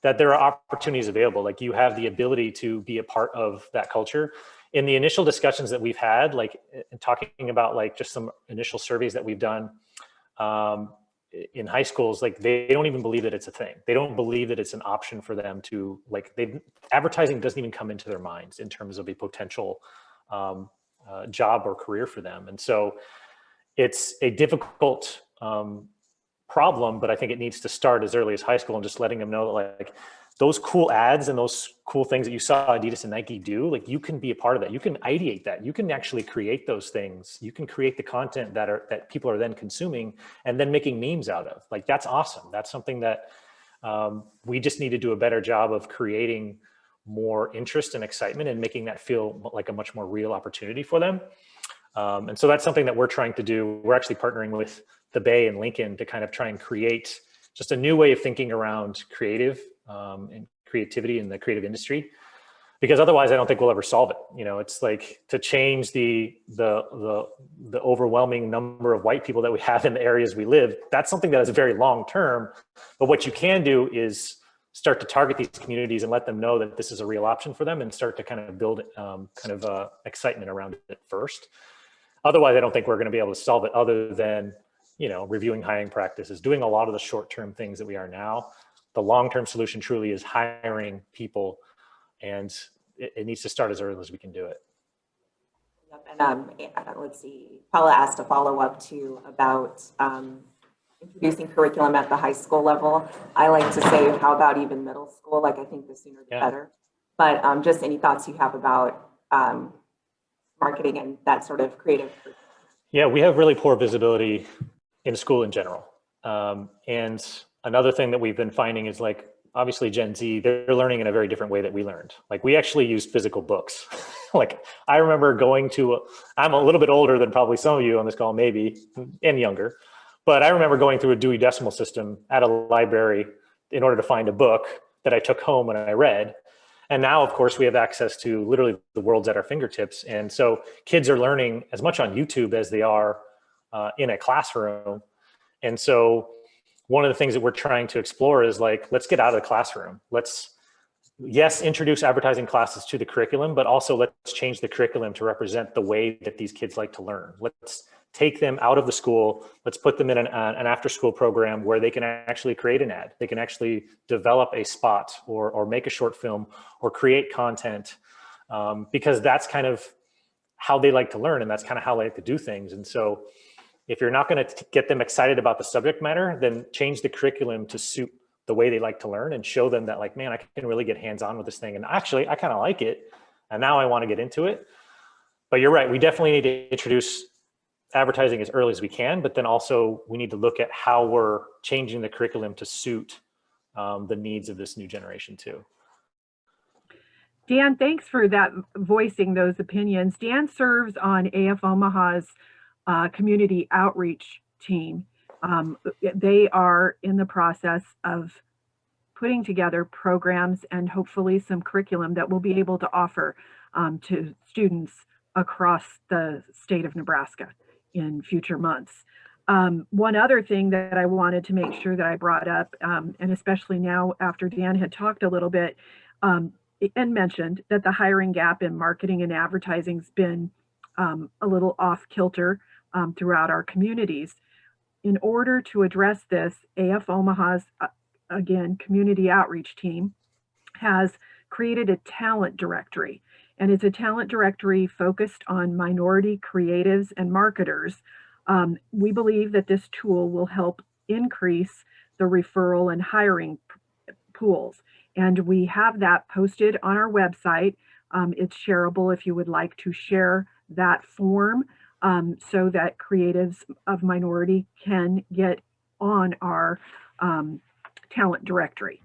that there are opportunities available. Like, you have the ability to be a part of that culture. In the initial discussions that we've had, like talking about like just some initial surveys that we've done in high schools, like they don't even believe that it's a thing. They don't believe that it's an option for them to, like, advertising doesn't even come into their minds in terms of a potential job or career for them. And so it's a difficult problem, but I think it needs to start as early as high school, and just letting them know that, like, those cool ads and those cool things that you saw Adidas and Nike do, like, you can be a part of that. You can ideate that. You can actually create those things. You can create the content that people are then consuming and then making memes out of. Like, that's awesome. That's something that we just need to do a better job of creating more interest and excitement and making that feel like a much more real opportunity for them. And so that's something that we're trying to do. We're actually partnering with the Bay and Lincoln to kind of try and create just a new way of thinking around creative and creativity in the creative industry, because otherwise I don't think we'll ever solve it. You know, it's like, to change the overwhelming number of white people that we have in the areas we live, that's something that is very long term. But what you can do is start to target these communities and let them know that this is a real option for them, and start to kind of build excitement around it first. Otherwise, I don't think we're going to be able to solve it, other than, you know, reviewing hiring practices, doing a lot of the short-term things that we are now. The long-term solution truly is hiring people, and it needs to start as early as we can do it. Yep. And let's see, Paula asked a follow-up too about introducing curriculum at the high school level. I like to say, how about even middle school? Like, I think the sooner the better. But just any thoughts you have about marketing and that sort of creative? Yeah, we have really poor visibility in school in general. And another thing that we've been finding is, like, obviously Gen Z, they're learning in a very different way that we learned. Like, we actually use physical books. Like, I remember I'm a little bit older than probably some of you on this call, maybe, and younger, but I remember going through a Dewey Decimal System at a library in order to find a book that I took home and I read. And now, of course, we have access to literally the world's at our fingertips. And so kids are learning as much on YouTube as they are in a classroom. And so one of the things that we're trying to explore is like, let's get out of the classroom. Let's, yes, introduce advertising classes to the curriculum, but also let's change the curriculum to represent the way that these kids like to learn. Let's take them out of the school. Let's put them in an after-school program where they can actually create an ad. They can actually develop a spot or make a short film or create content, because that's kind of how they like to learn, and that's kind of how they like to do things. And so if you're not going to get them excited about the subject matter, then change the curriculum to suit the way they like to learn and show them that, like, man, I can really get hands-on with this thing. And actually, I kind of like it. And now I want to get into it. But you're right. We definitely need to introduce advertising as early as we can, but then also we need to look at how we're changing the curriculum to suit the needs of this new generation too. Dan, thanks for that, voicing those opinions. Dan serves on AF Omaha's community outreach team. They are in the process of putting together programs and hopefully some curriculum that we'll be able to offer to students across the state of Nebraska in future months. One other thing that I wanted to make sure that I brought up, and especially now after Dan had talked a little bit and mentioned that the hiring gap in marketing and advertising has been a little off kilter throughout our communities. In order to address this, AF Omaha's, again, community outreach team has created a talent directory. And it's a talent directory focused on minority creatives and marketers. We believe that this tool will help increase the referral and hiring pools. And we have that posted on our website. It's shareable if you would like to share that form so that creatives of minority can get on our talent directory.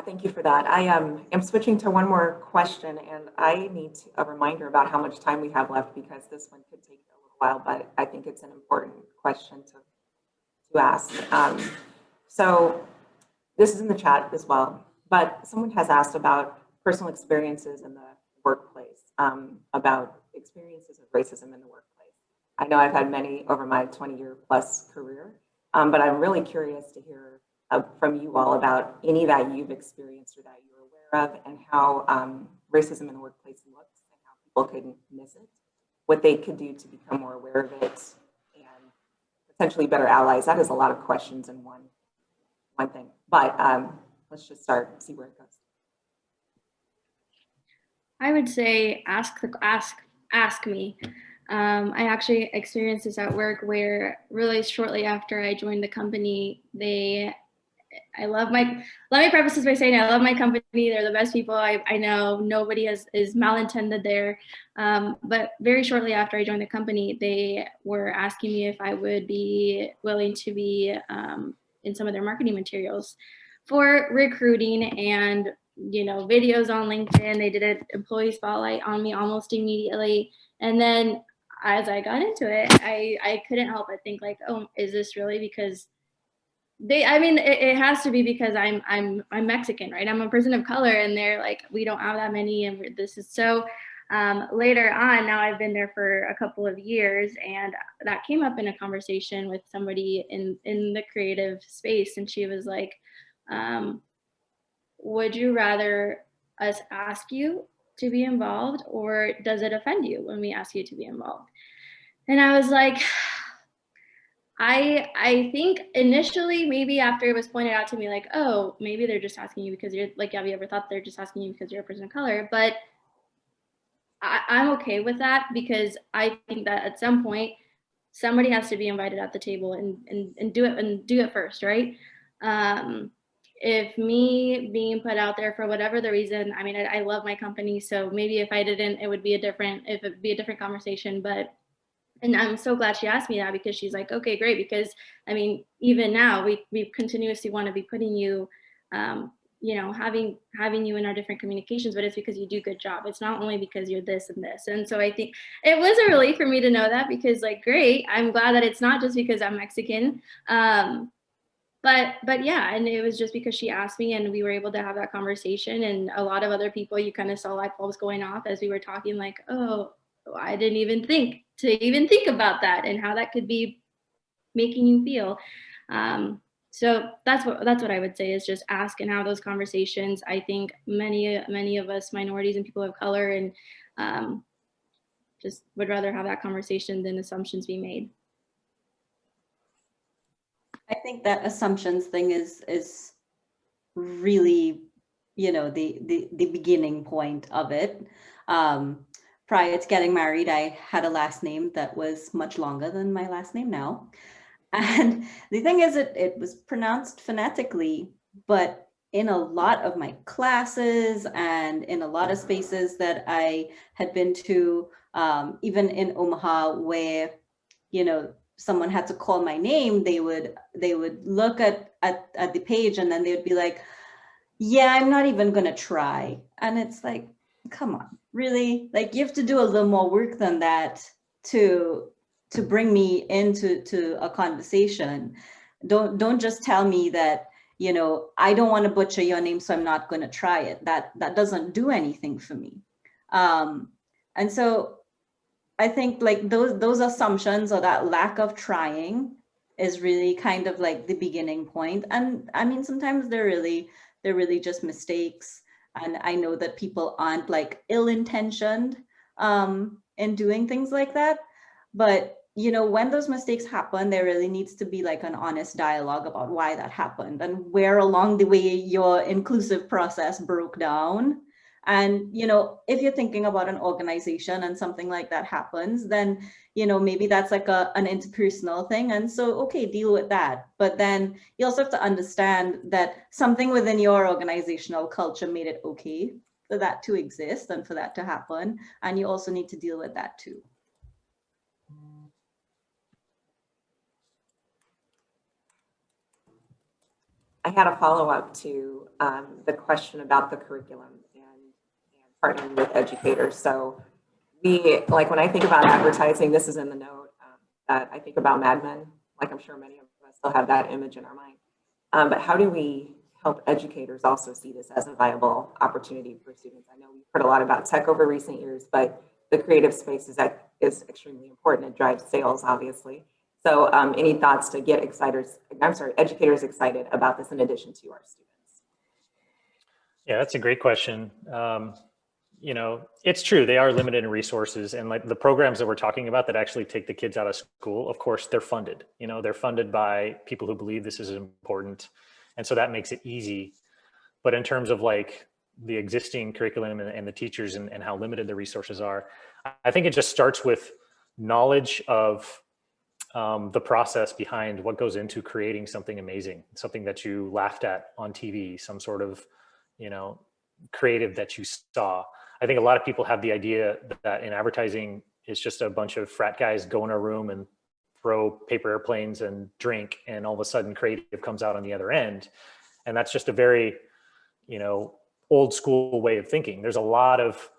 Thank you for that. I am switching to one more question, and I need a reminder about how much time we have left, because this one could take a little while, but I think it's an important question to ask. So this is in the chat as well, but someone has asked about personal experiences in the workplace, about experiences of racism in the workplace. I know I've had many over my 20-year plus career, but I'm really curious to hear from you all about any that you've experienced or that you're aware of, and how racism in the workplace looks and how people could miss it, what they could do to become more aware of it, and potentially better allies. That is a lot of questions in one thing, but let's just start, see where it goes. I would say ask me. I actually experienced this at work where really shortly after I joined the company, let me preface this by saying I love my company. They're the best people I know. Nobody is malintended there. But very shortly after I joined the company, they were asking me if I would be willing to be in some of their marketing materials for recruiting and, videos on LinkedIn. They did an employee spotlight on me almost immediately. And then as I got into it, I couldn't help but think like, oh, is this really because it has to be because I'm Mexican, right? I'm a person of color, and they're like, we don't have that many, and this is so. Later on, now I've been there for a couple of years, and that came up in a conversation with somebody in the creative space, and she was like, would you rather us ask you to be involved, or does it offend you when we ask you to be involved? And I was like, I think initially, maybe after it was pointed out to me, like, oh, maybe they're just asking you because you're like, have you ever thought they're just asking you because you're a person of color? But I'm okay with that, because I think that at some point somebody has to be invited at the table and do it first, right? If me being put out there for whatever the reason, I love my company, so maybe if I didn't, it would be a different conversation. But and I'm so glad she asked me that, because she's like, okay, great, because even now we continuously want to be putting you, having you in our different communications, but it's because you do a good job. It's not only because you're this and this. And so I think it was a relief for me to know that, because like, great, I'm glad that it's not just because I'm Mexican. But yeah, and it was just because she asked me, and we were able to have that conversation. And a lot of other people, you kind of saw light bulbs going off as we were talking, like, oh, I didn't even think to even think about that and how that could be making you feel. So that's what I would say, is just ask and have those conversations. I think many of us minorities and people of color and just would rather have that conversation than assumptions be made. I think that assumptions thing is really, you know, the beginning point of it. Prior to getting married, I had a last name that was much longer than my last name now. And the thing is, it was pronounced phonetically, but in a lot of my classes and in a lot of spaces that I had been to, even in Omaha, where, you know, someone had to call my name, they would look at the page and then they would be like, yeah, I'm not even gonna try. And it's like, come on, really? Like, you have to do a little more work than that to bring me into a conversation. Don't just tell me that, you know, I don't want to butcher your name, so I'm not going to try it. That doesn't do anything for me. And so I think like those assumptions or that lack of trying is really kind of like the beginning point. And I mean, sometimes they're really just mistakes. And I know that people aren't like ill-intentioned in doing things like that. But, you know, when those mistakes happen, there really needs to be like an honest dialogue about why that happened and where along the way your inclusive process broke down. And, you know, if you're thinking about an organization and something like that happens, then, you know, maybe that's like an interpersonal thing. And so, okay, deal with that. But then you also have to understand that something within your organizational culture made it okay for that to exist and for that to happen. And you also need to deal with that too. I had a follow-up to the question about the curriculum and partnering with educators. So like when I think about advertising, this is in the note that I think about Mad Men, like I'm sure many of us still have that image in our mind. But how do we help educators also see this as a viable opportunity for students? I know we've heard a lot about tech over recent years, but the creative space is extremely important. It drives sales, obviously. So any thoughts to get educators excited about this in addition to our students? Yeah, that's a great question. You know, it's true, they are limited in resources, and like the programs that we're talking about that actually take the kids out of school, of course, they're funded. You know, they're funded by people who believe this is important. And so that makes it easy. But in terms of like the existing curriculum and the teachers and how limited the resources are, I think it just starts with knowledge of the process behind what goes into creating something amazing, something that you laughed at on TV, some sort of, you know, creative that you saw. I think a lot of people have the idea that in advertising, it's just a bunch of frat guys go in a room and throw paper airplanes and drink, and all of a sudden creative comes out on the other end. And that's just a very, you know, old school way of thinking. There's a lot of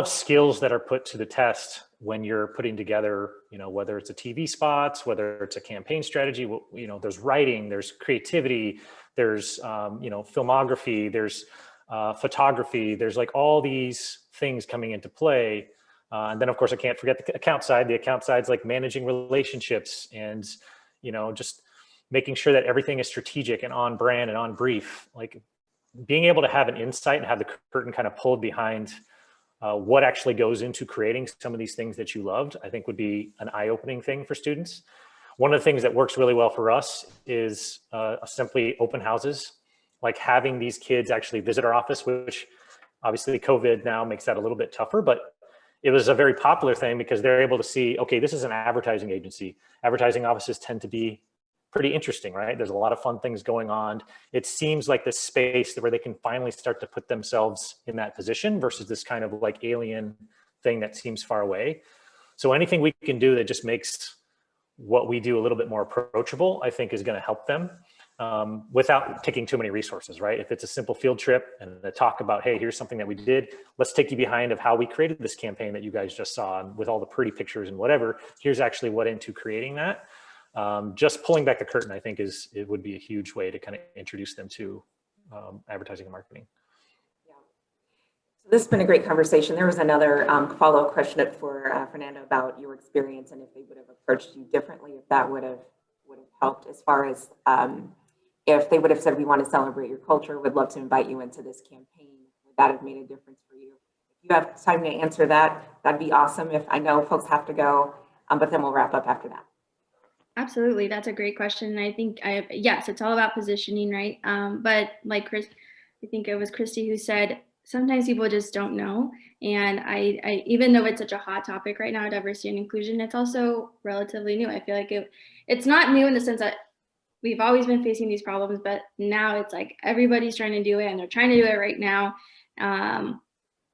skills that are put to the test when you're putting together, you know, whether it's a TV spots, whether it's a campaign strategy, you know, there's writing, there's creativity, there's, you know, filmography, there's photography, there's like all these things coming into play. And then of course I can't forget the account side. The account side's like managing relationships and, you know, just making sure that everything is strategic and on brand and on brief. Like being able to have an insight and have the curtain kind of pulled behind what actually goes into creating some of these things that you loved, I think would be an eye-opening thing for students. One of the things that works really well for us is simply open houses, like having these kids actually visit our office, which obviously COVID now makes that a little bit tougher, but it was a very popular thing because they're able to see, okay, this is an advertising agency. Advertising offices tend to be pretty interesting, right? There's a lot of fun things going on. It seems like this space where they can finally start to put themselves in that position versus this kind of like alien thing that seems far away. So anything we can do that just makes what we do a little bit more approachable, I think is going to help them without taking too many resources, right? If it's a simple field trip and a talk about, hey, here's something that we did, let's take you behind of how we created this campaign that you guys just saw, and with all the pretty pictures and whatever, here's actually what into creating that. Just pulling back the curtain, I think it would be a huge way to kind of introduce them to advertising and marketing. Yeah. This has been a great conversation. There was another follow-up question for Fernando about your experience and if they would have approached you differently, if that would have helped as far as if they would have said, we want to celebrate your culture, would love to invite you into this campaign. Would that have made a difference for you? If you have time to answer that, that'd be awesome. If I know folks have to go, but then we'll wrap up after that. Absolutely. That's a great question. And I think yes, it's all about positioning, right? But like Chris, I think it was Christy who said, sometimes people just don't know. And I even though it's such a hot topic right now, diversity and inclusion, it's also relatively new. I feel like it's not new in the sense that we've always been facing these problems, but now it's like everybody's trying to do it and they're trying to do it right now.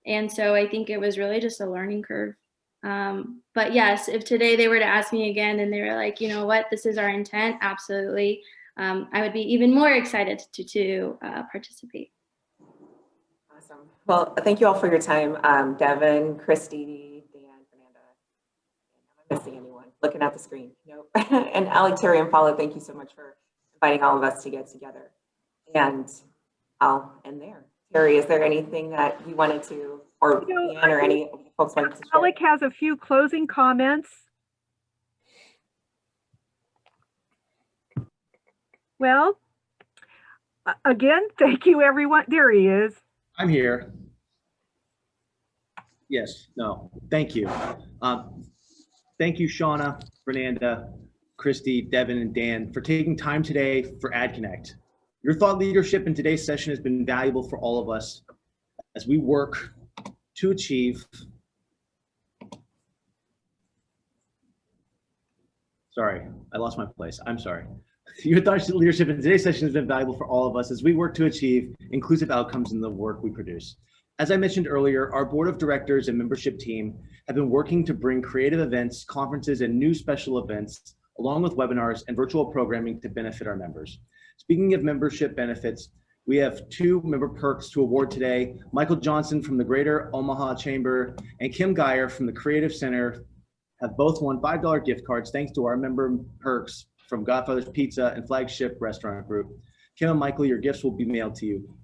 And so I think it was really just a learning curve. But yes, if today they were to ask me again and they were like, you know what, this is our intent, absolutely. I would be even more excited to participate. Awesome. Well, thank you all for your time. Devin, Christy, Dan, Fernanda. Am I missing anyone? Looking at the screen. Nope. And Alec, Terry, and Paula, thank you so much for inviting all of us to get together. And I'll end there. Terry, is there anything that you wanted to, or Dan, or any folks wanted to share? Alec has a few closing comments. Well, again, thank you, everyone. There he is. I'm here. Yes, no, thank you. Thank you, Shauna, Fernanda, Christy, Devin, and Dan for taking time today for AdConnect. Your thought leadership in today's session has been valuable for all of us as we work to achieve. Sorry, I lost my place. I'm sorry. Your thought leadership in today's session has been valuable for all of us as we work to achieve inclusive outcomes in the work we produce. As I mentioned earlier, our board of directors and membership team have been working to bring creative events, conferences, and new special events, along with webinars and virtual programming to benefit our members. Speaking of membership benefits, we have 2 member perks to award today. Michael Johnson from the Greater Omaha Chamber and Kim Geyer from the Creative Center have both won $5 gift cards thanks to our member perks from Godfather's Pizza and Flagship Restaurant Group. Kim and Michael, your gifts will be mailed to you.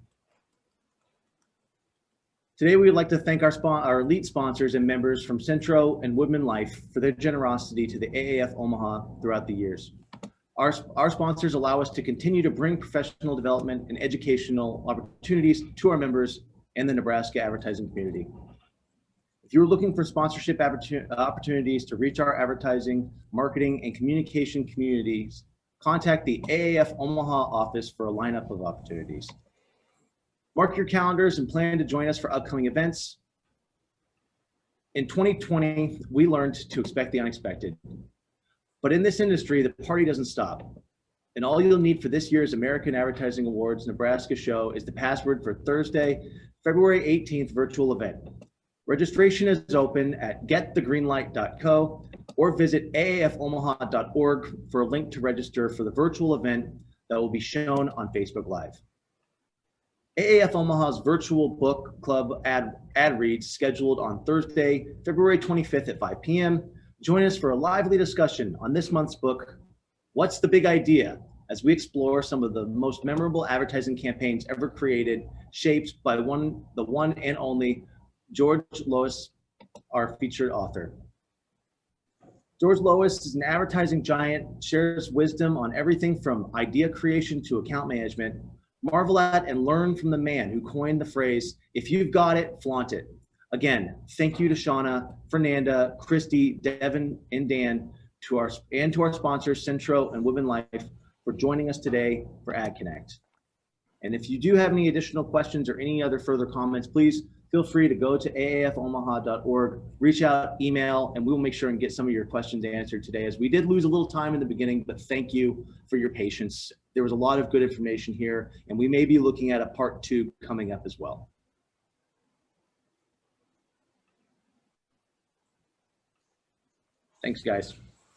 Today, we would like to thank our elite sponsors and members from Centro and Woodman Life for their generosity to the AAF Omaha throughout the years. Our sponsors allow us to continue to bring professional development and educational opportunities to our members and the Nebraska advertising community. If you're looking for sponsorship opportunities to reach our advertising, marketing, and communication communities, contact the AAF Omaha office for a lineup of opportunities. Mark your calendars and plan to join us for upcoming events. In 2020, we learned to expect the unexpected. But in this industry, the party doesn't stop. And all you'll need for this year's American Advertising Awards Nebraska show is the password for Thursday, February 18th virtual event. Registration is open at getthegreenlight.co or visit aafomaha.org for a link to register for the virtual event that will be shown on Facebook Live. AAF Omaha's virtual book club ad reads scheduled on Thursday, February 25th at 5 p.m. Join us for a lively discussion on this month's book, What's the Big Idea? As we explore some of the most memorable advertising campaigns ever created, shaped by the one and only George Lois, our featured author. George Lois is an advertising giant, shares wisdom on everything from idea creation to account management. Marvel at and learn from the man who coined the phrase, if you've got it, flaunt it. Again, thank you to Shauna, Fernanda, Christy, Devin, and Dan, to our sponsors, Centro and Women Life, for joining us today for AdConnect. And if you do have any additional questions or any other further comments, please feel free to go to aafomaha.org, reach out, email, and we'll make sure and get some of your questions answered today, as we did lose a little time in the beginning, but thank you for your patience. There was a lot of good information here, and we may be looking at a part 2 coming up as well. Thanks, guys.